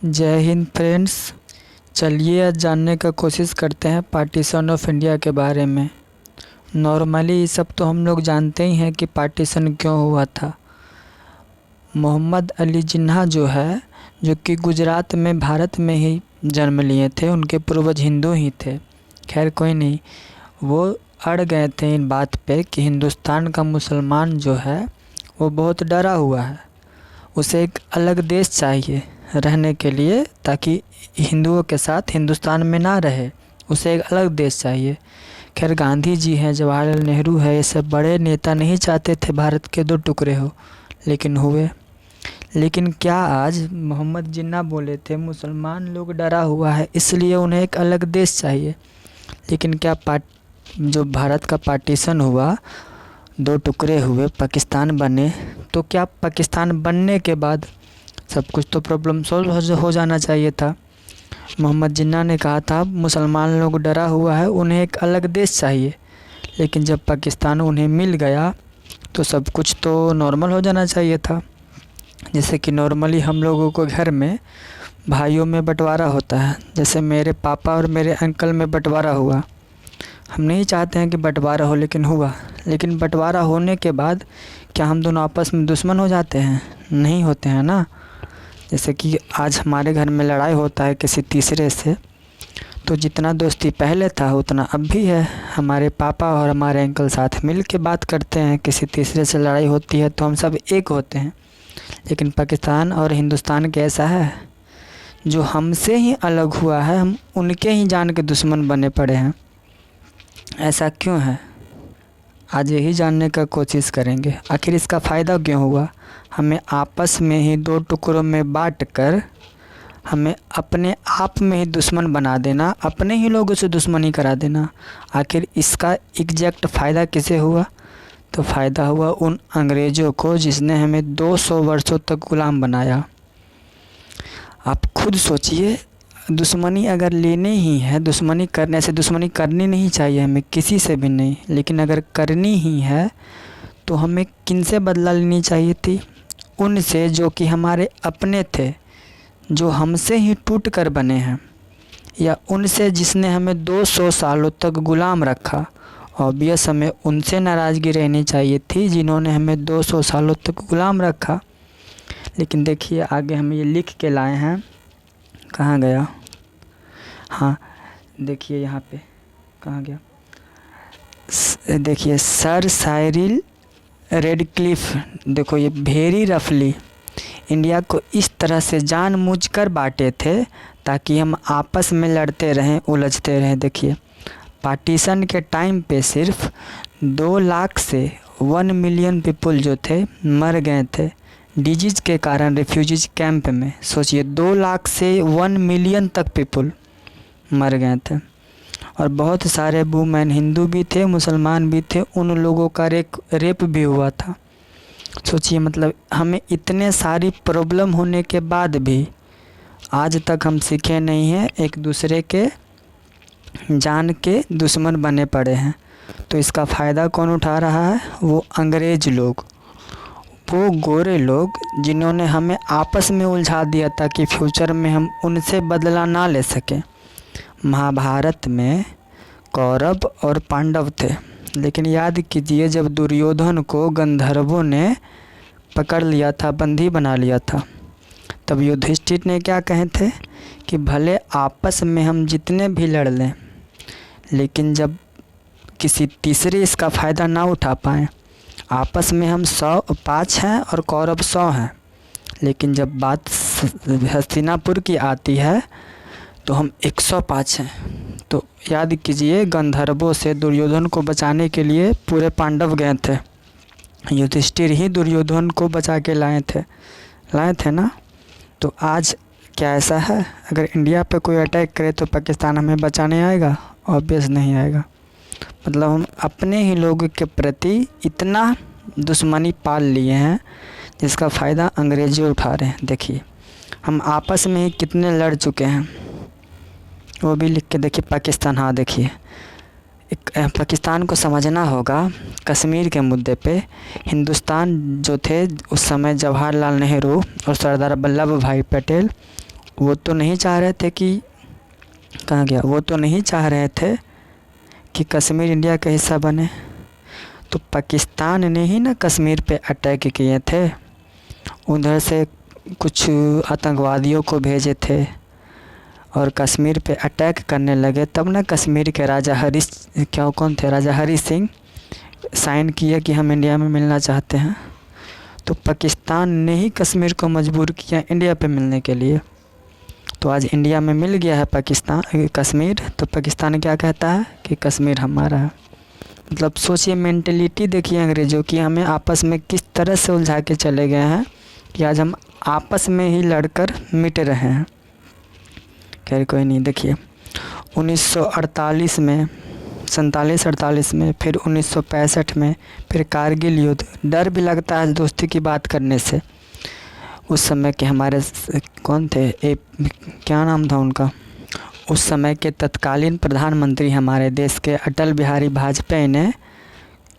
जय हिंद फ्रेंड्स। चलिए आज जानने का कोशिश करते हैं पार्टीशन ऑफ इंडिया के बारे में। नॉर्मली ये सब तो हम लोग जानते ही हैं कि पार्टीशन क्यों हुआ था। मोहम्मद अली जिन्ना जो है, जो कि गुजरात में भारत में ही जन्म लिए थे, उनके पूर्वज हिंदू ही थे। खैर कोई नहीं, वो अड़ गए थे इन बात पे कि हिंदुस्तान का मुसलमान जो है वो बहुत डरा हुआ है, उसे एक अलग देश चाहिए रहने के लिए, ताकि हिंदुओं के साथ हिंदुस्तान में ना रहे, उसे एक अलग देश चाहिए। खैर गांधी जी हैं, जवाहरलाल नेहरू है, ये सब बड़े नेता नहीं चाहते थे भारत के दो टुकड़े हो, लेकिन हुए। लेकिन क्या आज मोहम्मद जिन्ना बोले थे मुसलमान लोग डरा हुआ है इसलिए उन्हें एक अलग देश चाहिए। लेकिन क्या जो भारत का पार्टीशन हुआ, दो टुकड़े हुए, पाकिस्तान बने, तो क्या पाकिस्तान बनने के बाद सब कुछ तो प्रॉब्लम सॉल्व हो जाना चाहिए था। मोहम्मद जिन्ना ने कहा था मुसलमान लोग डरा हुआ है, उन्हें एक अलग देश चाहिए। लेकिन जब पाकिस्तान उन्हें मिल गया तो सब कुछ तो नॉर्मल हो जाना चाहिए था। जैसे कि नॉर्मली हम लोगों को घर में भाइयों में बंटवारा होता है, जैसे मेरे पापा और मेरे अंकल में बंटवारा हुआ। हम नहीं चाहते हैं कि बंटवारा हो, लेकिन हुआ। लेकिन बंटवारा होने के बाद क्या हम दोनों आपस में दुश्मन हो जाते हैं? नहीं होते हैं ना। जैसे कि आज हमारे घर में लड़ाई होता है किसी तीसरे से, तो जितना दोस्ती पहले था उतना अब भी है। हमारे पापा और हमारे अंकल साथ मिल के बात करते हैं, किसी तीसरे से लड़ाई होती है तो हम सब एक होते हैं। लेकिन पाकिस्तान और हिंदुस्तान के ऐसा है, जो हमसे ही अलग हुआ है, हम उनके ही जान के दुश्मन बने पड़े हैं। ऐसा क्यों है? आज यही जानने का कोशिश करेंगे, आखिर इसका फ़ायदा क्यों हुआ। हमें आपस में ही दो टुकड़ों में बांट कर हमें अपने आप में ही दुश्मन बना देना, अपने ही लोगों से दुश्मनी करा देना। आखिर इसका एग्जैक्ट फ़ायदा किसे हुआ? तो फ़ायदा हुआ उन अंग्रेज़ों को जिसने हमें 200 वर्षों तक गुलाम बनाया। आप खुद सोचिए, दुश्मनी अगर लेनी ही है, दुश्मनी करने से दुश्मनी करनी नहीं चाहिए हमें, किसी से भी नहीं, लेकिन अगर करनी ही है तो हमें किन से बदला लेनी चाहिए थी? उनसे जो कि हमारे अपने थे, जो हमसे ही टूट कर बने हैं, या उनसे जिसने हमें 200 सालों तक गुलाम रखा। ऑब्वियस हमें उनसे नाराज़गी रहनी चाहिए थी जिन्होंने हमें 200 सालों तक गुलाम रखा। लेकिन देखिए आगे हम ये लिख के लाए हैं, कहाँ गया? हाँ देखिए यहाँ पे, कहाँ गया? देखिए सर साइरिल रेडक्लिफ, देखो ये वेरी रफली इंडिया को इस तरह से जानबूझकर बांटे थे ताकि हम आपस में लड़ते रहें, उलझते रहें। देखिए पार्टीशन के टाइम पे सिर्फ 2 लाख से 1 मिलियन पीपल जो थे मर गए थे डिजीज़ के कारण रेफ्यूजीज कैंप में। सोचिए 2 लाख से 1 मिलियन तक पीपल मर गए थे। और बहुत सारे वुमेन, हिंदू भी थे मुसलमान भी थे, उन लोगों का रेप भी हुआ था। सोचिए मतलब हमें इतने सारी प्रॉब्लम होने के बाद भी आज तक हम सीखे नहीं हैं, एक दूसरे के जान के दुश्मन बने पड़े हैं। तो इसका फ़ायदा कौन उठा रहा है? वो अंग्रेज़ लोग, वो गोरे लोग जिन्होंने हमें आपस में उलझा दिया ताकि फ्यूचर में हम उनसे बदला ना ले सकें। महाभारत में कौरव और पांडव थे, लेकिन याद कीजिए जब दुर्योधन को गंधर्वों ने पकड़ लिया था, बंदी बना लिया था, तब युधिष्ठिर ने क्या कहे थे कि भले आपस में हम जितने भी लड़ लें, लेकिन जब किसी तीसरे इसका फ़ायदा ना उठा पाएँ, आपस में हम 105 हैं और कौरव 100 हैं, लेकिन जब बात हस्तिनापुर की आती है तो हम 105 हैं। तो याद कीजिए गंधर्वों से दुर्योधन को बचाने के लिए पूरे पांडव गए थे, युधिष्ठिर ही दुर्योधन को बचा के लाए थे ना। तो आज क्या ऐसा है, अगर इंडिया पे कोई अटैक करे तो पाकिस्तान हमें बचाने आएगा? ऑब्वियस नहीं आएगा। मतलब हम अपने ही लोगों के प्रति इतना दुश्मनी पाल लिए हैं जिसका फ़ायदा अंग्रेज़ी उठा रहे हैं। देखिए हम आपस में ही कितने लड़ चुके हैं, वो भी लिख के देखिए। पाकिस्तान, हाँ देखिए पाकिस्तान को समझना होगा। कश्मीर के मुद्दे पे हिंदुस्तान जो थे उस समय जवाहरलाल नेहरू और सरदार वल्लभ भाई पटेल, वो तो नहीं चाह रहे थे कि कहाँ गया, वो तो नहीं चाह रहे थे कि कश्मीर इंडिया का हिस्सा बने, तो पाकिस्तान ने ही ना कश्मीर पे अटैक किए थे। उधर से कुछ आतंकवादियों को भेजे थे और कश्मीर पे अटैक करने लगे, तब ना कश्मीर के राजा कौन थे, राजा हरी सिंह साइन किया कि हम इंडिया में मिलना चाहते हैं। तो पाकिस्तान ने ही कश्मीर को मजबूर किया इंडिया पे मिलने के लिए। तो आज इंडिया में मिल गया है कश्मीर, तो पाकिस्तान क्या कहता है कि कश्मीर हमारा है। मतलब सोचिए, मेंटलिटी देखिए अंग्रेज़ों की, हमें आपस में किस तरह से उलझा के चले गए हैं कि आज हम आपस में ही लड़कर मिट रहे हैं। खैर कोई नहीं। देखिए 1948 में, 47-48 में, फिर 1965 में, फिर कारगिल युद्ध। डर भी लगता है दोस्ती की बात करने से। उस समय के हमारे कौन थे, क्या नाम था उनका, उस समय के तत्कालीन प्रधानमंत्री हमारे देश के अटल बिहारी वाजपेयी ने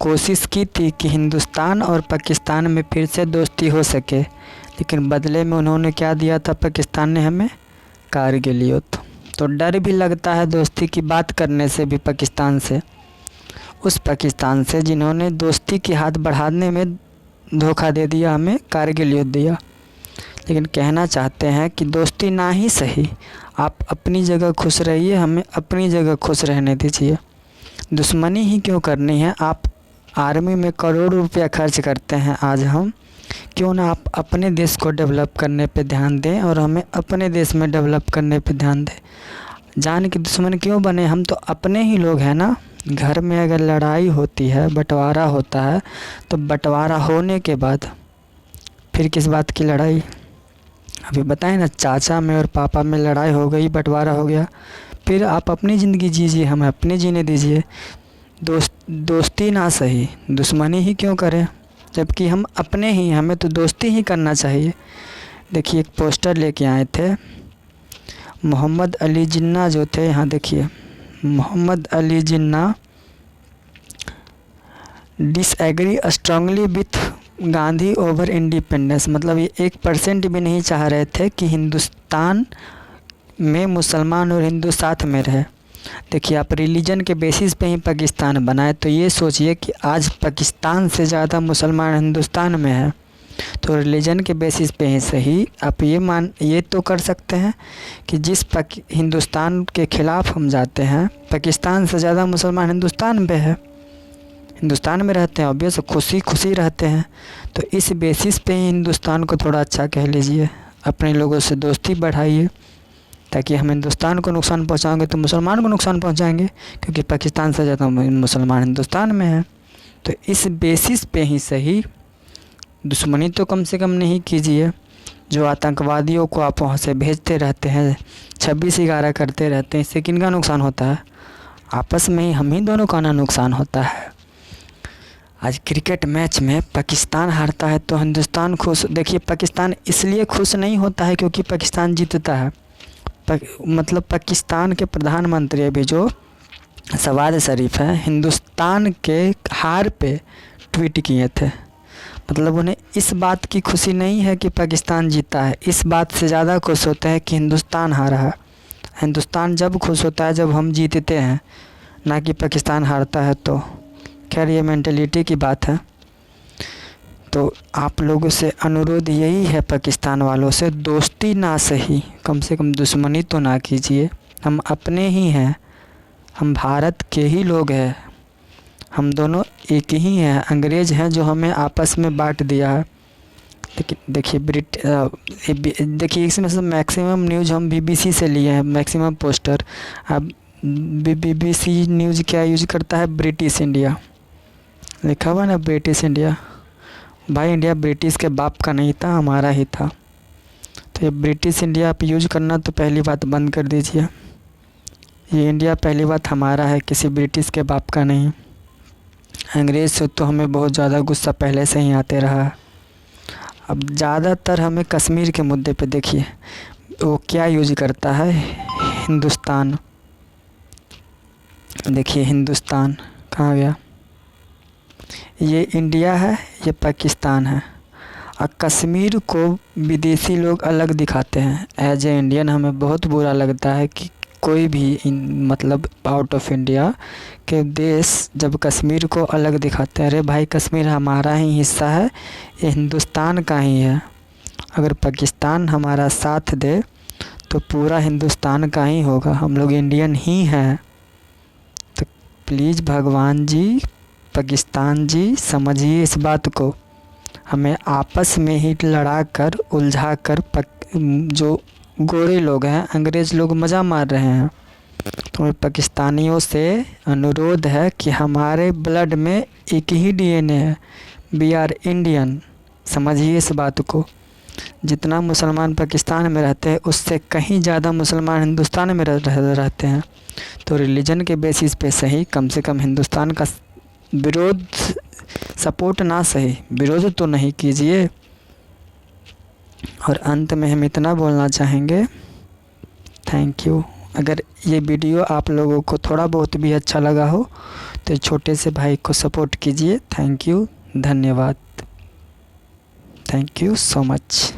कोशिश की थी कि हिंदुस्तान और पाकिस्तान में फिर से दोस्ती हो सके, लेकिन बदले में उन्होंने क्या दिया था पाकिस्तान ने हमें, कारगिल युद्ध। तो डर भी लगता है दोस्ती की बात करने से भी पाकिस्तान से, उस पाकिस्तान से जिन्होंने दोस्ती की हाथ बढ़ाने में धोखा दे दिया, हमें कारगिल युद्ध दिया। लेकिन कहना चाहते हैं कि दोस्ती ना ही सही, आप अपनी जगह खुश रहिए, हमें अपनी जगह खुश रहने दीजिए। दुश्मनी ही क्यों करनी है। आप आर्मी में करोड़ों रुपया खर्च करते हैं, आज हम क्यों ना आप अपने देश को डेवलप करने पे ध्यान दें और हमें अपने देश में डेवलप करने पे ध्यान दें। जान के दुश्मन क्यों बने, हम तो अपने ही लोग हैं ना। घर में अगर लड़ाई होती है, बंटवारा होता है, तो बंटवारा होने के बाद फिर किस बात की लड़ाई। अभी बताएं ना, चाचा में और पापा में लड़ाई हो गई, बंटवारा हो गया, फिर आप अपनी ज़िंदगी जीजिए, हमें अपनी जीने दीजिए। दोस्ती ना सही, दुश्मनी ही क्यों करें, जबकि हम अपने ही, हमें तो दोस्ती ही करना चाहिए। देखिए एक पोस्टर लेके आए थे, मोहम्मद अली जिन्ना जो थे, यहाँ देखिए, Mohammad Ali Jinnah disagree strongly with Gandhi over independence. मतलब ये 1% भी नहीं चाह रहे थे कि हिंदुस्तान में मुसलमान और हिंदू साथ में रहे। देखिए आप रिलीजन के बेसिस पे ही पाकिस्तान बनाए, तो ये सोचिए कि आज पाकिस्तान से ज़्यादा मुसलमान हिंदुस्तान में है। तो रिलीजन के बेसिस पे ही सही आप ये तो कर सकते हैं कि जिस हिंदुस्तान के ख़िलाफ़ हम जाते हैं, पाकिस्तान से ज़्यादा मुसलमान हिंदुस्तान में है, हिंदुस्तान में रहते हैं, ऑब्वियस खुशी रहते हैं। तो इस बेसिस पे ही हिंदुस्तान को थोड़ा अच्छा कह लीजिए, अपने लोगों से दोस्ती बढ़ाइए, ताकि हम हिंदुस्तान को नुकसान पहुंचाएंगे तो मुसलमान को नुकसान पहुंचाएंगे, क्योंकि पाकिस्तान से ज़्यादा मुसलमान हिंदुस्तान में है। तो इस बेसिस पे ही सही, दुश्मनी तो कम से कम नहीं कीजिए। जो आतंकवादियों को आप वहाँ से भेजते रहते हैं, 26/11 करते रहते हैं, इससे किनका नुकसान होता है, आपस में ही हम ही दोनों का ना नुकसान होता है। आज क्रिकेट मैच में पाकिस्तान हारता है तो हिंदुस्तान खुश। देखिए पाकिस्तान इसलिए खुश नहीं होता है क्योंकि पाकिस्तान जीतता है। मतलब पाकिस्तान के प्रधानमंत्री अभी जो शहबाज शरीफ है, हिंदुस्तान के हार पे ट्वीट किए थे। मतलब उन्हें इस बात की खुशी नहीं है कि पाकिस्तान जीता है, इस बात से ज़्यादा खुश होते हैं कि हिंदुस्तान हारा है। हिंदुस्तान जब खुश होता है जब हम जीतते हैं, ना कि पाकिस्तान हारता है। तो खैर ये मेंटलिटी की बात है। तो आप लोगों से अनुरोध यही है, पाकिस्तान वालों से, दोस्ती ना सही, कम से कम दुश्मनी तो ना कीजिए। हम अपने ही हैं, हम भारत के ही लोग हैं, हम दोनों एक ही हैं। अंग्रेज़ हैं जो हमें आपस में बांट दिया है। लेकिन देखिए इसमें से मैक्सिमम न्यूज़ हम BBC से लिए हैं, मैक्सिमम पोस्टर। अब BBC न्यूज़ क्या यूज़ करता है, ब्रिटिश इंडिया लिखा हुआ ना, ब्रिटिश इंडिया। भाई इंडिया ब्रिटिश के बाप का नहीं था, हमारा ही था। तो ये ब्रिटिश इंडिया आप यूज़ करना तो पहली बात बंद कर दीजिए। ये इंडिया पहली बात हमारा है, किसी ब्रिटिश के बाप का नहीं। अंग्रेज़ से तो हमें बहुत ज़्यादा गुस्सा पहले से ही आते रहा है। अब ज़्यादातर हमें कश्मीर के मुद्दे पे देखिए वो क्या यूज़ करता है, हिंदुस्तान। देखिए हिंदुस्तान कहाँ गया, ये इंडिया है, ये पाकिस्तान है। कश्मीर को विदेशी लोग अलग दिखाते हैं। एज ए इंडियन हमें बहुत बुरा लगता है कि कोई भी मतलब आउट ऑफ इंडिया के देश जब कश्मीर को अलग दिखाते हैं। अरे भाई, कश्मीर हमारा ही हिस्सा है, ये हिंदुस्तान का ही है। अगर पाकिस्तान हमारा साथ दे तो पूरा हिंदुस्तान का ही होगा, हम लोग इंडियन ही हैं। तो प्लीज़ भगवान जी, पाकिस्तान जी, समझिए इस बात को। हमें आपस में ही लड़ा कर उलझा कर जो गोरे लोग हैं, अंग्रेज़ लोग मज़ा मार रहे हैं। तो पाकिस्तानियों से अनुरोध है कि हमारे ब्लड में एक ही डीएनए है, वी आर इंडियन। समझिए इस बात को। जितना मुसलमान पाकिस्तान में रहते हैं उससे कहीं ज़्यादा मुसलमान हिंदुस्तान में रहते हैं। तो रिलीजन के बेसिस पे सही, कम से कम हिंदुस्तान का विरोध, सपोर्ट ना सही, विरोध तो नहीं कीजिए। और अंत में हम इतना बोलना चाहेंगे, थैंक यू। अगर ये वीडियो आप लोगों को थोड़ा बहुत भी अच्छा लगा हो तो छोटे से भाई को सपोर्ट कीजिए। थैंक यू, धन्यवाद, थैंक यू सो मच।